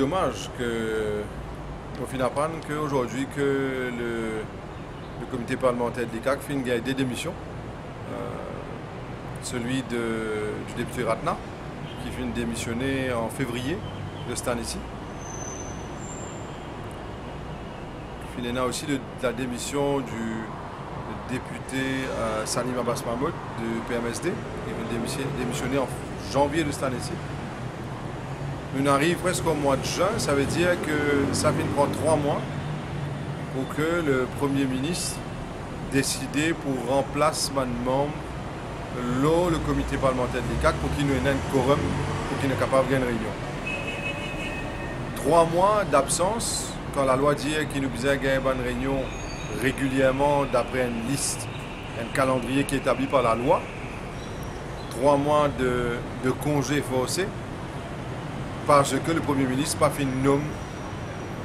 dommage que on finit d'apprendre qu'aujourd'hui que le comité parlementaire de l'ICAC fait une des démissions. Celui du député Ratna, qui vient de démissionner en février de cette année-ci. Il y a aussi la démission du député Salim Abbas Mahmoud du PMSD, qui vient de démissionner en janvier de cette année-ci. On arrive presque au mois de juin, ça veut dire que ça vient de prendre 3 mois pour que le Premier ministre décide pour remplacer un membre le comité parlementaire de l'ICAC pour qu'il ait un quorum, pour qu'il soit capable de gagner une réunion. 3 mois d'absence, quand la loi dit qu'il nous besoin de gagner une réunion régulièrement d'après une liste, un calendrier qui est établi par la loi. 3 mois de congé forcé parce que le Premier ministre n'a pas fait nommer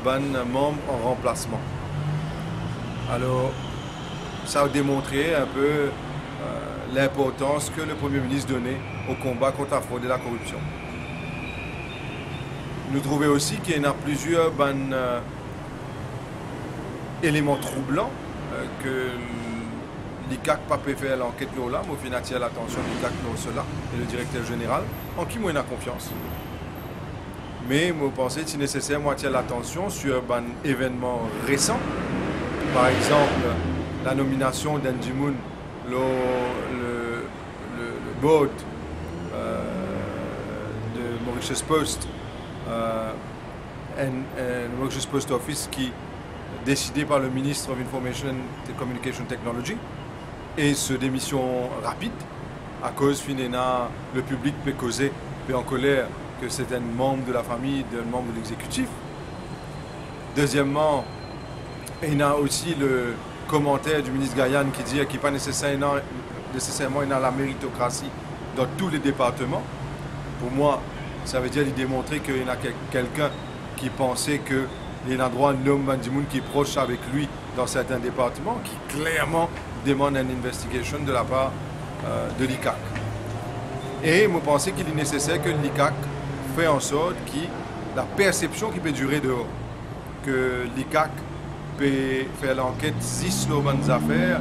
un membre en remplacement. Alors, ça a démontré un peu l'importance que le Premier ministre donnait au combat contre la fraude et la corruption. Nous trouvons aussi qu'il y a plusieurs éléments troublants que l'ICAC n'a pas pu faire l'enquête là, mais au final, il y a l'attention de l'ICAC cela et le directeur général, en qui moi, il a confiance. Mais je pense que c'est nécessaire moi attirer l'attention sur un événement récent. Par exemple, la nomination d'Andy Moon, le board de Mauritius Post, Mauritius Post Office qui est décidé par le ministre of Information and Communication Technology, et ce démission rapide à cause finalement le public peut causer peut en colère que c'est un membre de la famille, d'un membre de l'exécutif. Deuxièmement, il y a aussi le commentaire du ministre Gayan qui dit qu'il n'est pas nécessairement la méritocratie dans tous les départements. Pour moi, ça veut dire démontrer qu'il y a quelqu'un qui pensait qu'il y a un droit de nommer Bandimoun qui est proche avec lui dans certains départements, qui clairement demande une investigation de la part de l'ICAC. Et je pense qu'il est nécessaire que l'ICAC fait en sorte que la perception qui peut durer dehors, que l'ICAC peut faire l'enquête si sur les affaires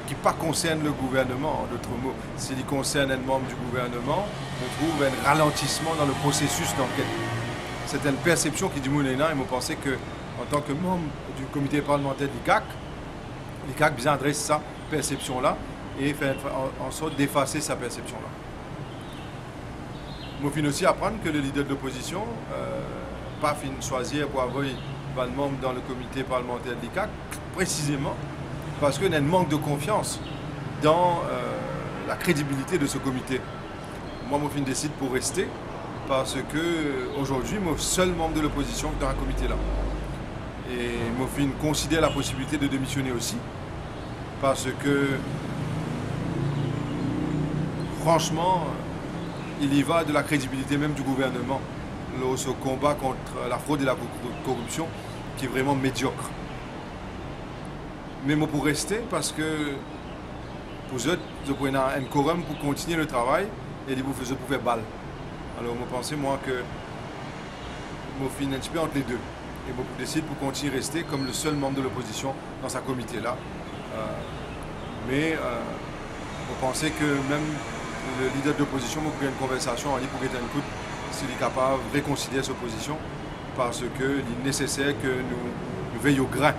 qui ne concernent pas le gouvernement, en d'autres mots. S'il concerne un membre du gouvernement, on trouve un ralentissement dans le processus d'enquête. C'est une perception qui dit Moulina, et je pense qu'en tant que membre du comité parlementaire de l'ICAC bien adresse sa perception-là et fait en sorte d'effacer sa perception-là. Je finis aussi apprendre que le leader de l'opposition pas fin choisir pour avoir un membre dans le comité parlementaire de l'ICAC, précisément parce qu'il y a un manque de confiance dans la crédibilité de ce comité. Moi, je décide pour rester parce que aujourd'hui, je suis seul membre de l'opposition dans un comité là. Et je considère la possibilité de démissionner aussi parce que franchement, il y va de la crédibilité même du gouvernement, ce combat contre la fraude et la corruption qui est vraiment médiocre. Mais moi pour rester parce que pour eux, je prends un quorum pour continuer le travail et vous faisez pour faire balle. Alors je pense moi que je finis un petit peu entre les deux. Et je décide pour continuer à rester comme le seul membre de l'opposition dans ce comité-là. Mais je pensais que même le leader de l'opposition m'a pris une conversation en ligne pour être un coup s'il est capable de réconcilier cette opposition parce qu'il est nécessaire que nous veillions au grain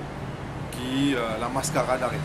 qui la mascarade arrête.